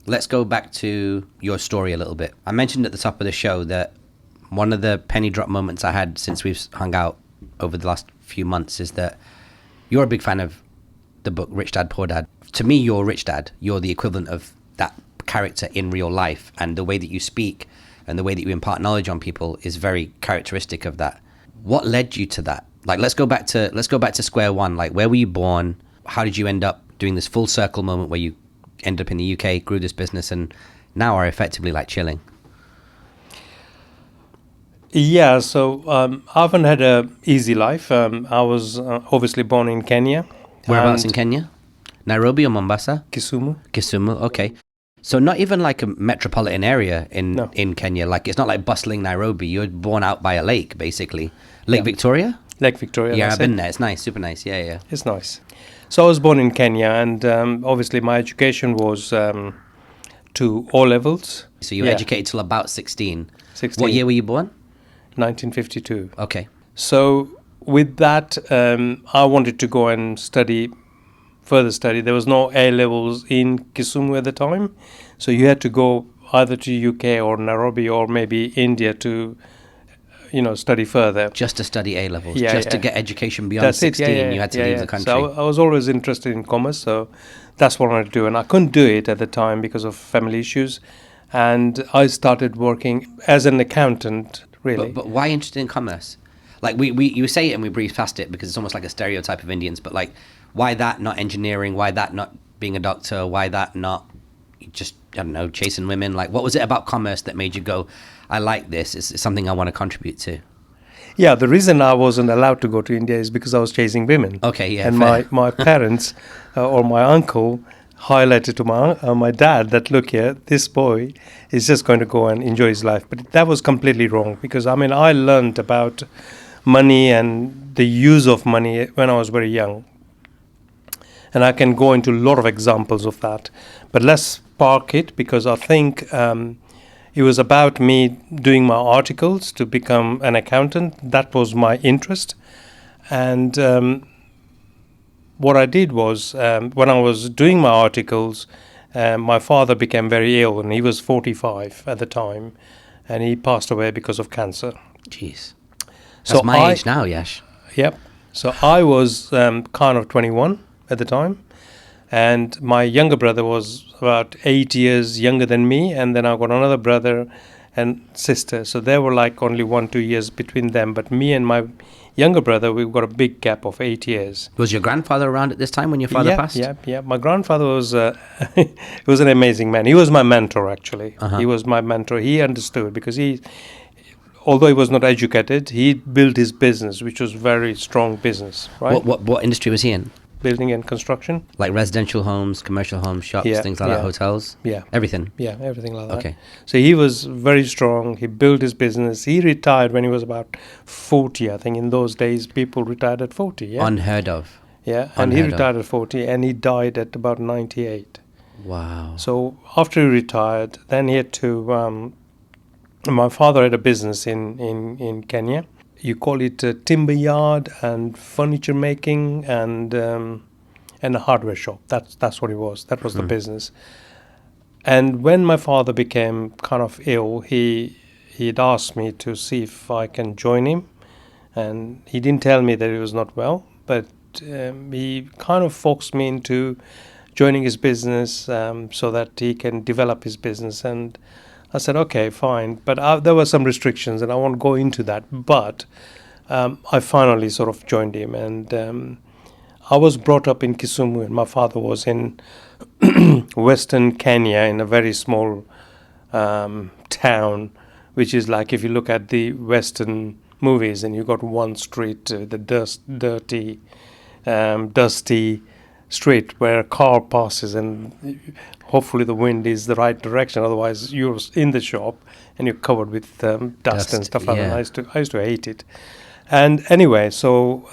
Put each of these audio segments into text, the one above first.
let's go back to your story a little bit. I mentioned at the top of the show that one of the penny drop moments I had since we've hung out over the last few months is that you're a big fan of the book Rich Dad, Poor Dad. To me, you're Rich Dad. You're the equivalent of that character in real life, and the way that you speak and the way that you impart knowledge on people is very characteristic of that. What led you to that? Like, let's go back to square one. Like, where were you born? How did you end up doing this full circle moment where you end up in the UK, grew this business, and now are effectively like chilling? Yeah, so I haven't had a easy life. I was obviously born in Kenya. Whereabouts in Kenya? Nairobi or Mombasa? Kisumu. Kisumu, okay. So not even like a metropolitan area in Kenya. Like, it's not like bustling Nairobi. You were born out by a lake, basically. Lake Victoria? Lake Victoria. Yeah, I've been there. It's nice, super nice. Yeah. It's nice. So I was born in Kenya, and obviously my education was to O levels. So you were educated till about 16. 16. What year were you born? 1952. Okay. So with that, I wanted to go and further study. There was no A levels in Kisumu at the time, so you had to go either to UK or Nairobi or maybe India to, study further. Just to study A levels, Yeah, to get education beyond 16, you had to leave the country. So I was always interested in commerce, so that's what I wanted to do, and I couldn't do it at the time because of family issues, and I started working as an accountant. Really, but why interested in commerce? Like, you say it and we breeze past it because it's almost like a stereotype of Indians. But like, why that not engineering? Why that not being a doctor? Why that not just, I don't know, chasing women? Like, what was it about commerce that made you go, I like this, it's something I want to contribute to? Yeah, the reason I wasn't allowed to go to India is because I was chasing women. Okay, yeah. And fair. my parents or my uncle highlighted to my dad that, look here, this boy is just going to go and enjoy his life. But that was completely wrong, because I learned about money and the use of money when I was very young. And I can go into a lot of examples of that. But let's park it, because I think it was about me doing my articles to become an accountant. That was my interest. And what I did was, when I was doing my articles, my father became very ill, and he was 45 at the time, and he passed away because of cancer. Jeez. That's So my age now, Yash. Yep. So I was kind of 21 at the time, and my younger brother was about 8 years younger than me, and then I got another brother and sister. So there were like only 1-2 years between them. But me and my younger brother, we've got a big gap of 8 years. Was your grandfather around at this time when your father passed? Yeah. My grandfather was he was an amazing man. He was my mentor, actually. Uh-huh. He was my mentor. He understood, because although he was not educated, he built his business, which was very strong business, right? What industry was he in? Building and construction. Like residential homes, commercial homes, shops, things like that, hotels? Yeah. Everything? Yeah, everything like that. Okay. So he was very strong. He built his business. He retired when he was about 40. I think in those days, people retired at 40. Yeah. Unheard of. Yeah, and he retired at 40, and he died at about 98. Wow. So after he retired, then he had to... my father had a business in Kenya. You call it a timber yard and furniture making and a hardware shop. That's what it was. That was the business. And when my father became kind of ill, he'd asked me to see if I can join him. And he didn't tell me that he was not well, but he kind of forced me into joining his business so that he can develop his business. And I said, okay, fine. But there were some restrictions, and I won't go into that. But I finally sort of joined him. And I was brought up in Kisumu, and my father was in Western Kenya, in a very small town, which is like, if you look at the Western movies, and you got one street, the dusty street where a car passes, and hopefully the wind is the right direction, otherwise you're in the shop and you're covered with dust and stuff like that. I used to hate it. And anyway, so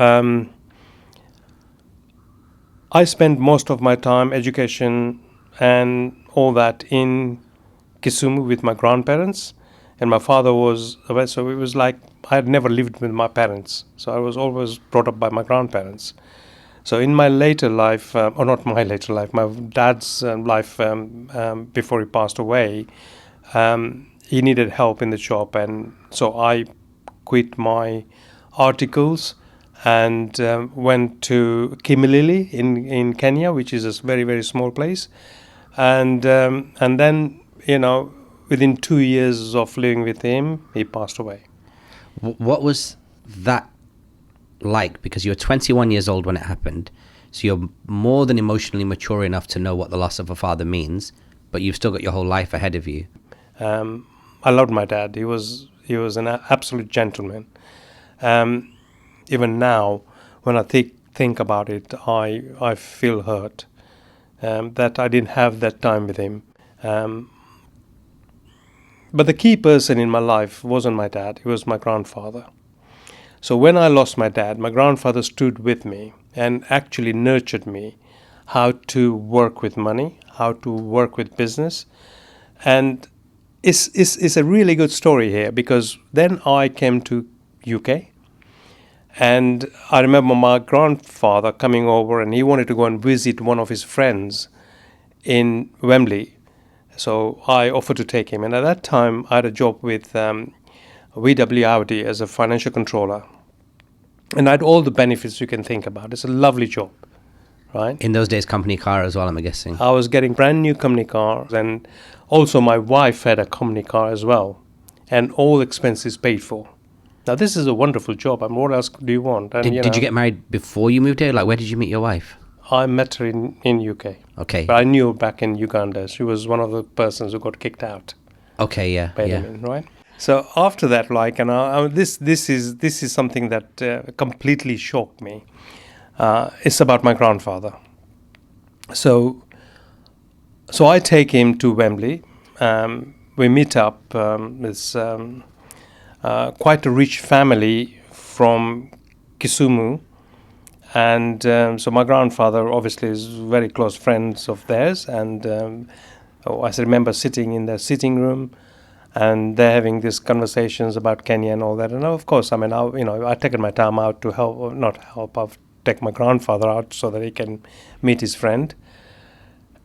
I spent most of my time, education and all that, in Kisumu with my grandparents, and my father was away, so it was like I had never lived with my parents, so I was always brought up by my grandparents. So in my later life, or not my later life, my dad's life before he passed away, he needed help in the shop, and so I quit my articles and went to Kimilili in Kenya, which is a very, very small place, and then within 2 years of living with him, he passed away. What was that like? Because you were 21 years old when it happened, so you're more than emotionally mature enough to know what the loss of a father means, but you've still got your whole life ahead of you. I loved my dad. He was an absolute gentleman. Even now, when I think about it, I feel hurt that I didn't have that time with him. But the key person in my life wasn't my dad, it was my grandfather. So when I lost my dad, my grandfather stood with me and actually nurtured me how to work with money, how to work with business. And it's a really good story here, because then I came to UK, and I remember my grandfather coming over, and he wanted to go and visit one of his friends in Wembley. So I offered to take him, and at that time I had a job with VW Audi as a financial controller, and I had all the benefits you can think about. It's a lovely job, right? In those days, company car as well, I'm guessing. I was getting brand new company cars, and also my wife had a company car as well, and all expenses paid for. Now this is a wonderful job. I mean, what else do you want? And Did you get married before you moved here? Like, where did you meet your wife? I met her in UK. Okay. But I knew her back in Uganda. She was one of the persons who got kicked out. Okay, yeah, Benjamin, right? So after that, this is something that completely shocked me. It's about my grandfather. So I take him to Wembley. We meet up. It's quite a rich family from Kisumu. And so my grandfather obviously is very close friends of theirs, and I remember sitting in their sitting room, and they're having these conversations about Kenya and all that. And of course, I've taken my time out to help, not help, I've taken my grandfather out so that he can meet his friend.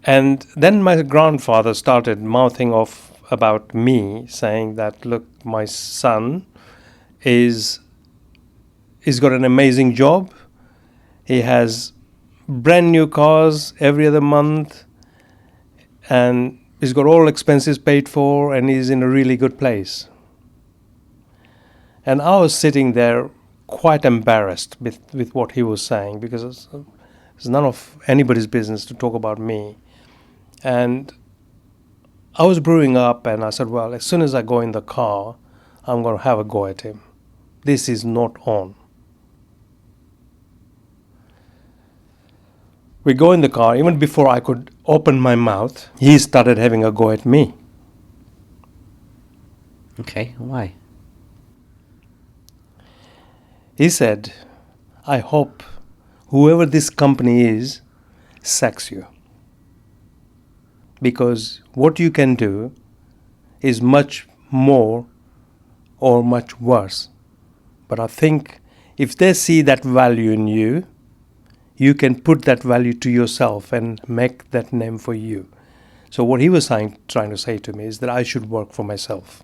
And then my grandfather started mouthing off about me, saying that, look, my son he's got an amazing job. He has brand new cars every other month, and he's got all expenses paid for, and he's in a really good place. And I was sitting there quite embarrassed with what he was saying, because it's none of anybody's business to talk about me. And I was brewing up, and I said, well, as soon as I go in the car, I'm going to have a go at him. This is not on. We go in the car. Even before I could open my mouth, he started having a go at me. Okay, why? He said, I hope whoever this company is sacks you. Because what you can do is much more or much worse. But I think if they see that value in you, you can put that value to yourself and make that name for you. So what he was trying to say to me is that I should work for myself.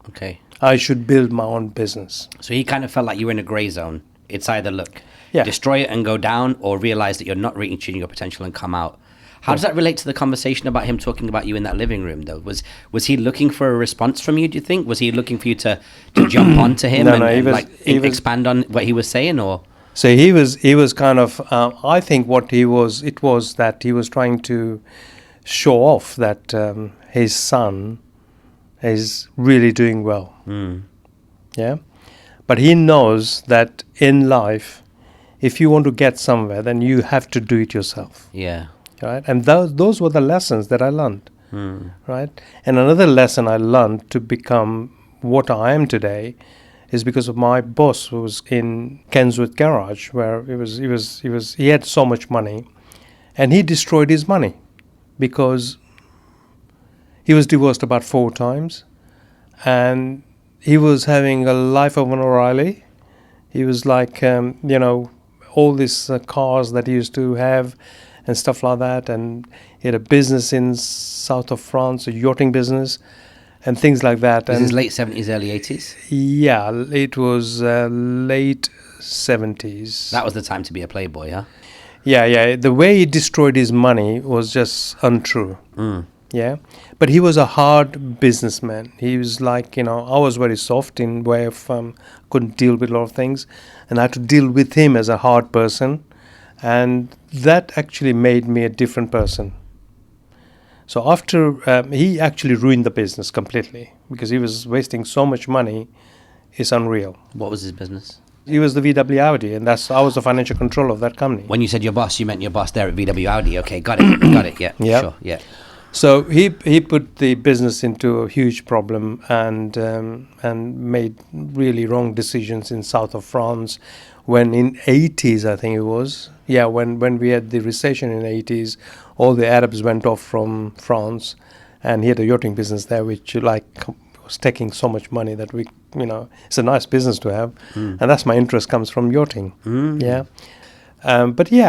Okay. I should build my own business. So he kind of felt like you were in a grey zone. It's either, look, Yeah. destroy it and go down, or realize that you're not reaching your potential and come out. How does that relate to the conversation about him talking about you in that living room, though? Was he looking for a response from you, do you think? Was he looking for you to jump onto him expand on what he was saying, or...? So he was kind of, I think it was that he was trying to show off that his son is really doing well. Yeah. But he knows that in life, if you want to get somewhere, then you have to do it yourself. Yeah. Right. And those were the lessons that I learned. Right. And another lesson I learned to become what I am today is because of my boss, who was in Kensworth Garage, where he had so much money, and he destroyed his money because he was divorced about 4 times, and he was having a life of an O'Reilly. He was like, all these cars that he used to have and stuff like that. And he had a business in south of France, a yachting business and things like that. This and is late 70s, early 80s? Yeah, it was late 70s. That was the time to be a playboy, huh? Yeah. The way he destroyed his money was just untrue. Yeah. But he was a hard businessman. He was like, I was very soft in way of couldn't deal with a lot of things. And I had to deal with him as a hard person. And that actually made me a different person. So after, he actually ruined the business completely because he was wasting so much money. It's unreal. What was his business? He was the VW Audi, and I was the financial controller of that company. When you said your boss, you meant your boss there at VW Audi. Okay, got it. Yeah, Yep. Sure, yeah. So he put the business into a huge problem and made really wrong decisions in south of France. When in 80s, I think it was, when we had the recession in 80s, all the Arabs went off from France, and he had a yachting business there, which was taking so much money that it's a nice business to have, and that's my interest comes from yachting. Yeah, but he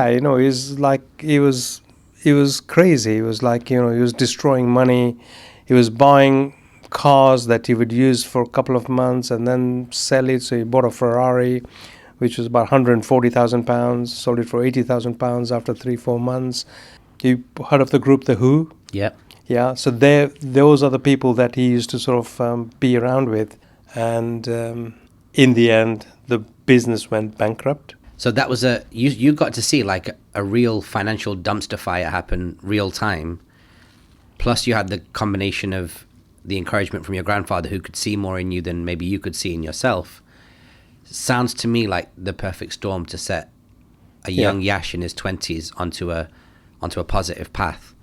was crazy. He was like, he was destroying money. He was buying cars that he would use for a couple of months and then sell it. So he bought a Ferrari, which was about £140,000, sold it for £80,000 after 3-4 months. You heard of the group The Who? Yeah. Yeah, so those are the people that he used to sort of be around with. And in the end, the business went bankrupt. So that was you got to see like a real financial dumpster fire happen real time. Plus you had the combination of the encouragement from your grandfather who could see more in you than maybe you could see in yourself. Sounds to me like the perfect storm to set a young Yash in his 20s onto a positive path.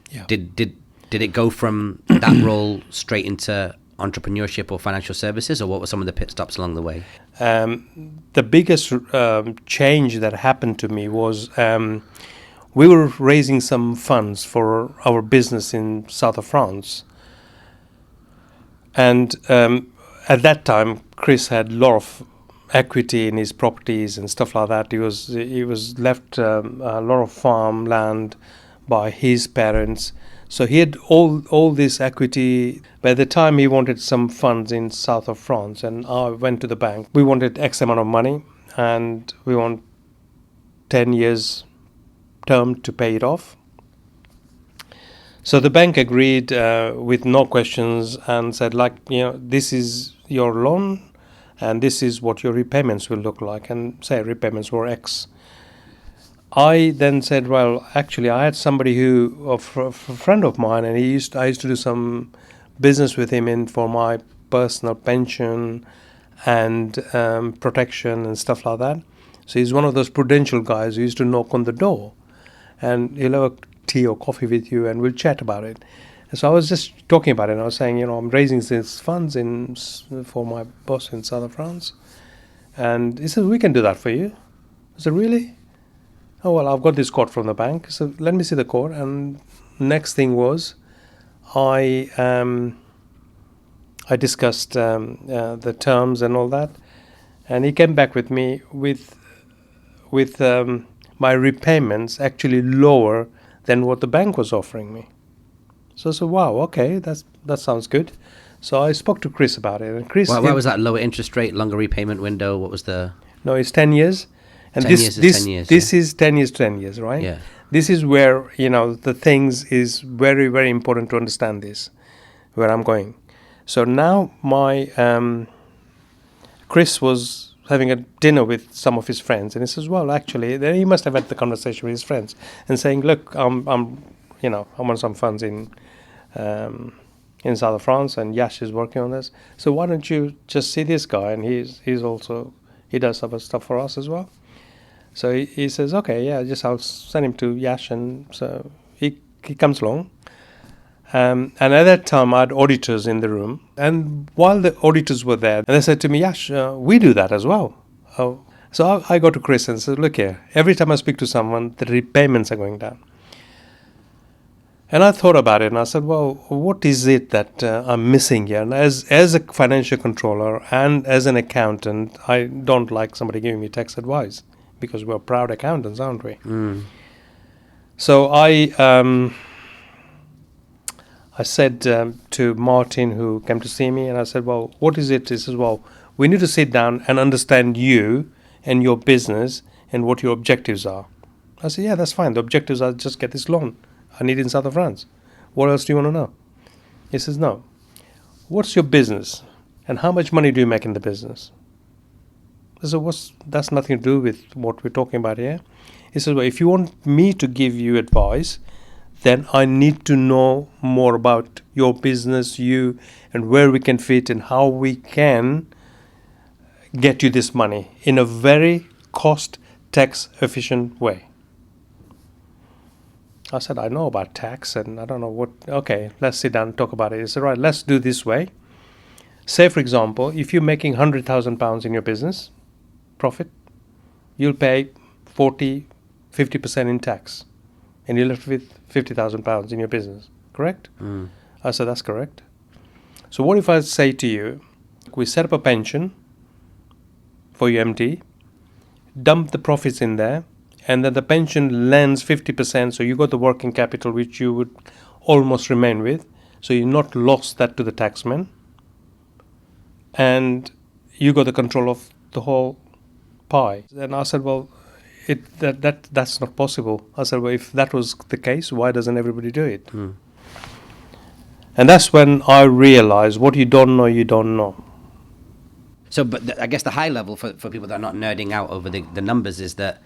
Yeah. Did it go from that role straight into entrepreneurship or financial services, or what were some of the pit stops along the way? The biggest change that happened to me was we were raising some funds for our business in south of France. And at that time, Chris had a lot of equity in his properties and stuff like that. He was left a lot of farmland by his parents. So he had all this equity. By the time he wanted some funds in south of France, and I went to the bank. We wanted X amount of money, and we want 10 years term to pay it off. So the bank agreed with no questions and said, this is your loan, and this is what your repayments will look like, and say repayments were X. I then said, well, actually, I had somebody a friend of mine, and I used to do some business with him for my personal pension and protection and stuff like that. So he's one of those prudential guys who used to knock on the door, and he'll have a tea or coffee with you, and we'll chat about it. And so I was just talking about it, and I was saying, I'm raising these funds for my boss in south of France, and he said, we can do that for you. I said, really? Oh, well, I've got this quote from the bank, so let me see the quote. And next thing was, I discussed the terms and all that, and he came back with me with my repayments actually lower than what the bank was offering me. So I said, wow, okay, that sounds good. So I spoke to Chris about it, and Chris. Why was that lower interest rate, longer repayment window? What was the? No, it's 10 years. And 10 years is 10 years. This is 10 years, 10 years, right? Yeah. This is where, the things is very, very important to understand this, where I'm going. So now Chris was having a dinner with some of his friends, and he says, well, actually, then he must have had the conversation with his friends and saying, look, I'm on some funds in south of France, and Yash is working on this. So why don't you just see this guy? And he does other stuff for us as well. So he says, okay, I'll send him to Yash, and so he comes along. And at that time, I had auditors in the room. And while the auditors were there, and they said to me, Yash, we do that as well. So I go to Chris and said, look here, every time I speak to someone, the repayments are going down. And I thought about it, and I said, well, what is it that I'm missing here? And as a financial controller and as an accountant, I don't like somebody giving me tax advice, because we're proud accountants, aren't we? Mm. So I said to Martin, who came to see me, and I said, well, what is it? He says, well, we need to sit down and understand you and your business and what your objectives are. I said, yeah, that's fine. The objectives are just get this loan. I need it in south of France. What else do you want to know? He says, no. What's your business? And how much money do you make in the business? I said, that's nothing to do with what we're talking about here. He says, well, if you want me to give you advice, then I need to know more about your business, you, and where we can fit and how we can get you this money in a very cost tax efficient way. I said, I know about tax and I don't know what. Okay, let's sit down and talk about it. He said, right, let's do this way. Say, for example, if you're making £100,000 in your business profit, you'll pay 50% in tax, and you're left with £50,000 in your business, correct? Mm. I said, that's correct. So what if I say to you, we set up a pension for your MD, dump the profits in there, and then the pension lends 50%, so you got the working capital which you would almost remain with, so you're not lost that to the taxman, and you got the control of the whole pie. And I said, well, that's not possible. I said, well, if that was the case, why doesn't everybody do it? Mm. And that's when I realized what you don't know, you don't know. So, but I guess the high level for people that are not nerding out over the numbers is that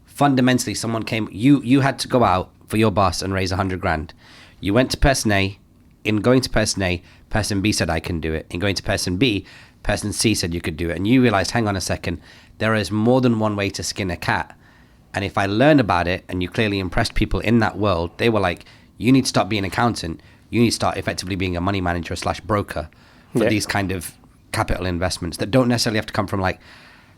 fundamentally someone came, you had to go out for your boss and raise 100 grand. You went to person A. In going to person A, person B said I can do it. In going to person B, person C said you could do it. And you realized, hang on a second, there is more than one way to skin a cat. And if I learn about it, and you clearly impressed people in that world, they were like, you need to start being an accountant. You need to start effectively being a money manager / broker for these kind of capital investments that don't necessarily have to come from like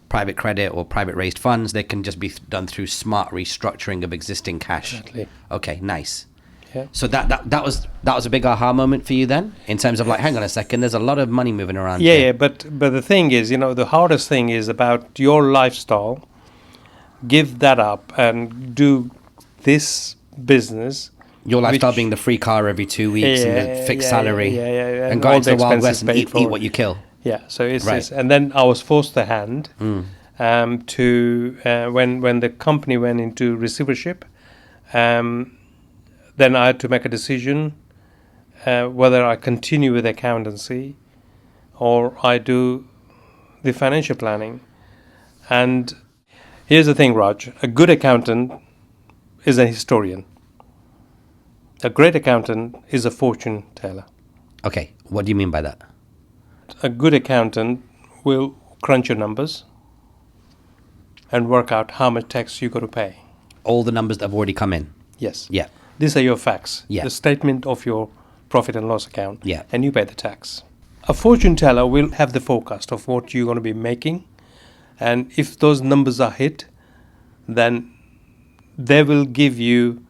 private credit or private raised funds. They can just be done through smart restructuring of existing cash. Exactly. Okay, nice. Yeah. So that was a big aha moment for you then, in terms of like, hang on a second, there's a lot of money moving around. Yeah, but the thing is, the hardest thing is about your lifestyle. Give that up and do this business. Your lifestyle being the free car every 2 weeks and the fixed salary, and go all into the the Wild expenses West and paid eat what you kill. Yeah, so it's Right. this, and then I was forced the hand to when the company went into receivership. Then I had to make a decision whether I continue with accountancy or I do the financial planning. And here's the thing, Raj. A good accountant is a historian. A great accountant is a fortune teller. Okay, what do you mean by that? A good accountant will crunch your numbers and work out how much tax you got to pay. All the numbers that have already come in. Yes. Yeah. These are your facts. Yeah. The statement of your profit and loss account. Yeah. And you pay the tax. A fortune teller will have the forecast of what you're going to be making. And if those numbers are hit, then they will give you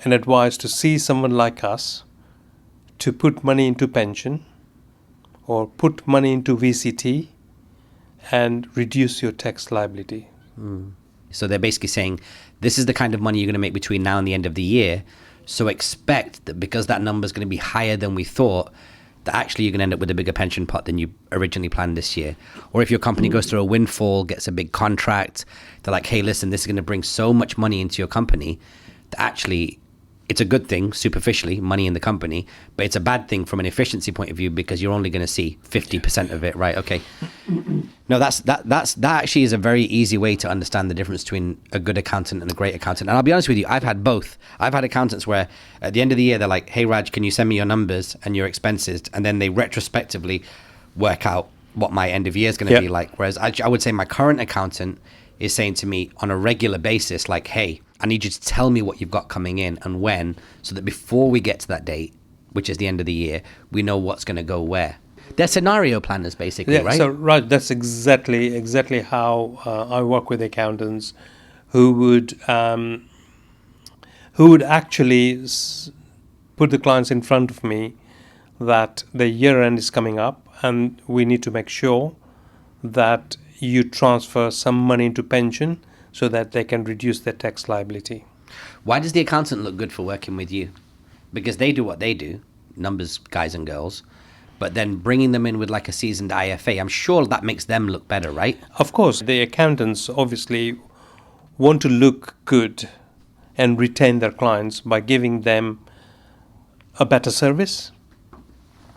an advice to see someone like us to put money into pension or put money into VCT and reduce your tax liability. So they're basically saying, this is the kind of money you're going to make between now and the end of the year. So expect that because that number is going to be higher than we thought, that actually you're going to end up with a bigger pension pot than you originally planned this year. Or if your company goes through a windfall, gets a big contract, they're like, hey, listen, this is going to bring so much money into your company that actually it's a good thing, superficially, money in the company, but it's a bad thing from an efficiency point of view because you're only going to see 50% of it, right? Okay. No, that actually is a very easy way to understand the difference between a good accountant and a great accountant. And I'll be honest with you, I've had both. I've had accountants where at the end of the year, they're like, hey, Raj, can you send me your numbers and your expenses? And then they retrospectively work out what my end of year is going to be like. Whereas I would say my current accountant is saying to me on a regular basis, like, hey, I need you to tell me what you've got coming in and when, so that before we get to that date, which is the end of the year, we know what's going to go where. They're scenario planners, basically, right? So, Raj, that's exactly how I work with accountants who would actually put the clients in front of me that the year end is coming up and we need to make sure that you transfer some money into pension so that they can reduce their tax liability. Why does the accountant look good for working with you? Because they do what they do, numbers guys and girls, but then bringing them in with like a seasoned IFA, I'm sure that makes them look better, right? Of course, the accountants obviously want to look good and retain their clients by giving them a better service.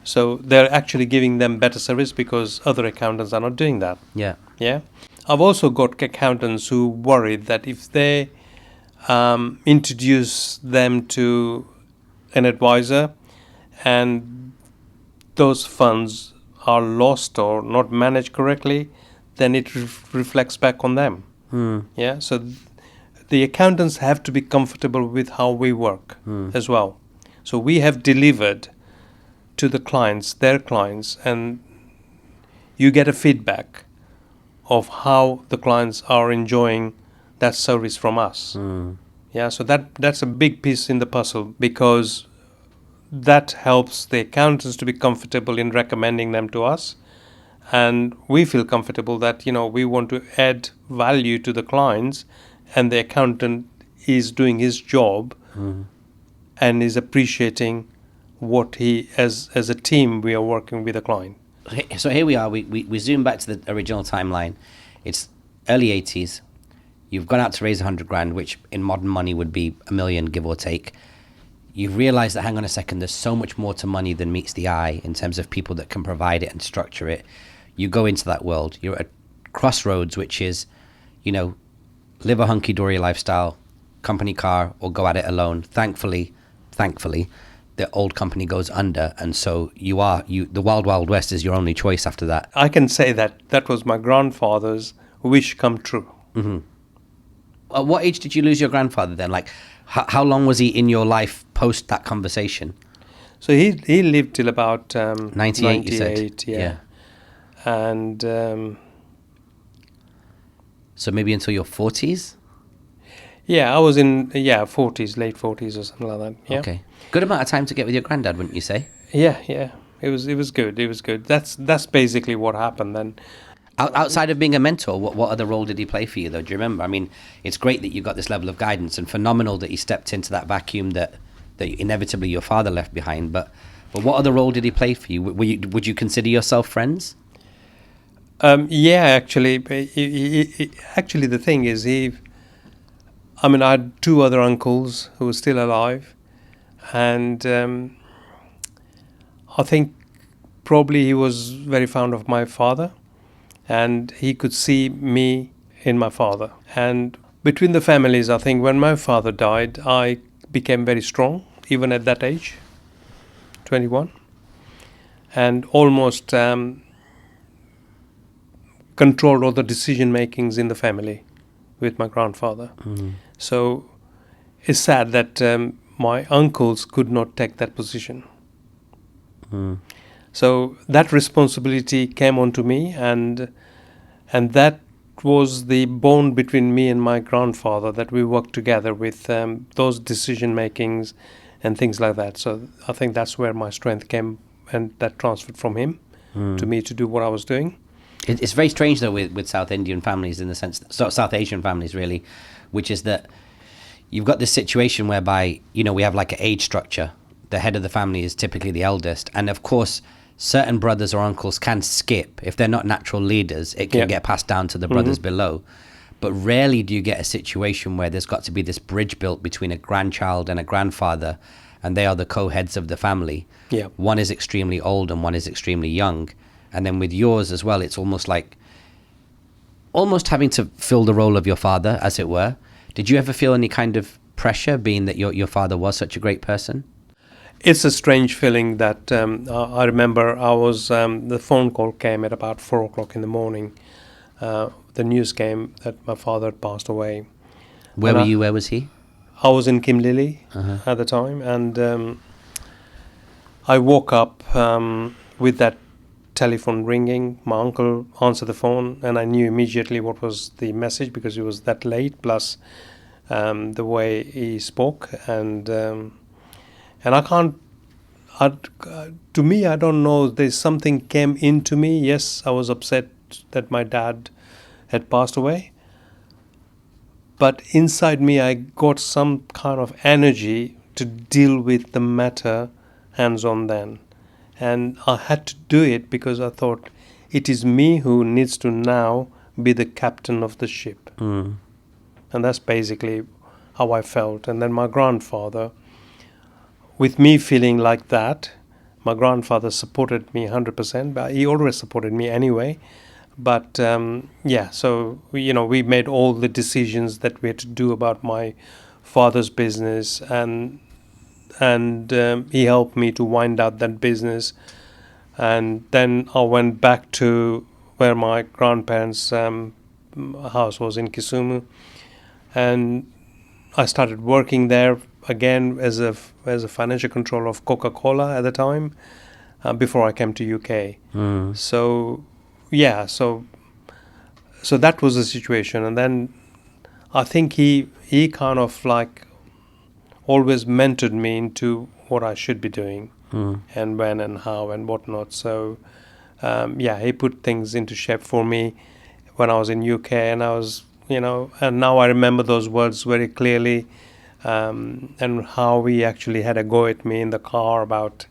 So they're actually giving them better service because other accountants are not doing that. Yeah. Yeah. I've also got accountants who worry that if they introduce them to an advisor and those funds are lost or not managed correctly, then it reflects back on them. Yeah. So the accountants have to be comfortable with how we work as well. So we have delivered to the clients, their clients, and you get a feedback of how the clients are enjoying that service from us. Yeah, so that's a big piece in the puzzle, because that helps the accountants to be comfortable in recommending them to us, and we feel comfortable that we want to add value to the clients, and the accountant is doing his job and is appreciating what he, as a team, we are working with a client. So here we are, we zoom back to the original timeline. It's early 80s. You've gone out to raise 100 grand, which in modern money would be $1 million, give or take. You've realized that, hang on a second, there's so much more to money than meets the eye in terms of people that can provide it and structure it. You go into that world. You're at crossroads, which is, live a hunky-dory lifestyle, company car, or go at it alone. Thankfully, the old company goes under, and so the wild, wild west is your only choice after that. I can say that was my grandfather's wish come true. Mm-hmm. At what age did you lose your grandfather then? Like, how long was he in your life post that conversation? So he lived till about 98, you said? Yeah. And so maybe until your 40s? Yeah, I was in late 40s or something like that. Yeah. Okay. Good amount of time to get with your granddad, wouldn't you say? Yeah. It was good. It was good. That's basically what happened then. Outside of being a mentor, what other role did he play for you, though? Do you remember? I mean, it's great that you got this level of guidance, and phenomenal that he stepped into that vacuum that inevitably your father left behind. But what other role did he play for you? Would you consider yourself friends? Yeah, actually. Actually, the thing is, I had two other uncles who were still alive, and I think probably he was very fond of my father, and he could see me in my father. And between the families, I think when my father died, I became very strong, even at that age, 21, and almost controlled all the decision makings in the family with my grandfather. So it's sad that my uncles could not take that position. So that responsibility came onto me, and that was the bond between me and my grandfather, that we worked together with those decision makings and things like that. So I think that's where my strength came, and that transferred from him to me to do what I was doing. It's very strange, though, with South Indian families, in the sense that, South Asian families, really, which is that you've got this situation whereby, we have like an age structure. The head of the family is typically the eldest. And of course, certain brothers or uncles can skip. If they're not natural leaders, it can get passed down to the brothers below. But rarely do you get a situation where there's got to be this bridge built between a grandchild and a grandfather, and they are the co-heads of the family. Yeah. One is extremely old and one is extremely young. And then with yours as well, it's almost having to fill the role of your father, as it were. Did you ever feel any kind of pressure, being that your father was such a great person? It's a strange feeling that I remember the phone call came at about 4 o'clock in the morning. The news came that my father had passed away. Where were you? Where was he? I was in Kimlili at the time, and I woke up with that telephone ringing. My uncle answered the phone, and I knew immediately what was the message, because it was that late, plus the way he spoke, and I can't. To me, I don't know. There's something came into me. Yes, I was upset that my dad had passed away, But inside me, I got some kind of energy to deal with the matter hands on then. And I had to do it because I thought it is me who needs to now be the captain of the ship. Mm. And that's basically how I felt. And then my grandfather, with me feeling like that, my grandfather supported me 100%, but he always supported me anyway. But so we made all the decisions that we had to do about my father's business, and he helped me to wind up that business. And then I went back to where my grandparents' house was in Kisumu, and I started working there again as a financial controller of Coca-Cola at the time, before I came to UK. Mm. So that was the situation. And then I think he kind of like always mentored me into what I should be doing, and when and how and whatnot. So he put things into shape for me when I was in UK, and I was, and now I remember those words very clearly, and how he actually had a go at me in the car about,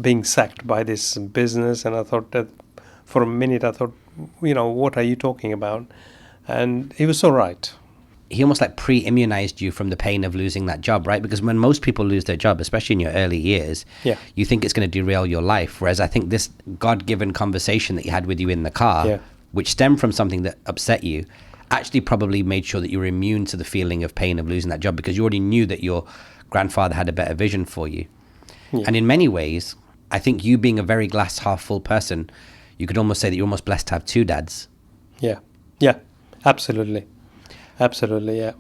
being sacked by this business. And I thought that for a minute, I thought, what are you talking about? And he was so right. He almost like pre-immunized you from the pain of losing that job, right? Because when most people lose their job, especially in your early years, you think it's going to derail your life. Whereas I think this God-given conversation that you had with you in the car, which stemmed from something that upset you, actually probably made sure that you were immune to the feeling of pain of losing that job, because you already knew that your grandfather had a better vision for you. Yeah. And in many ways, I think you being a very glass half full person, you could almost say that you're almost blessed to have two dads. Yeah, absolutely. Absolutely, yeah.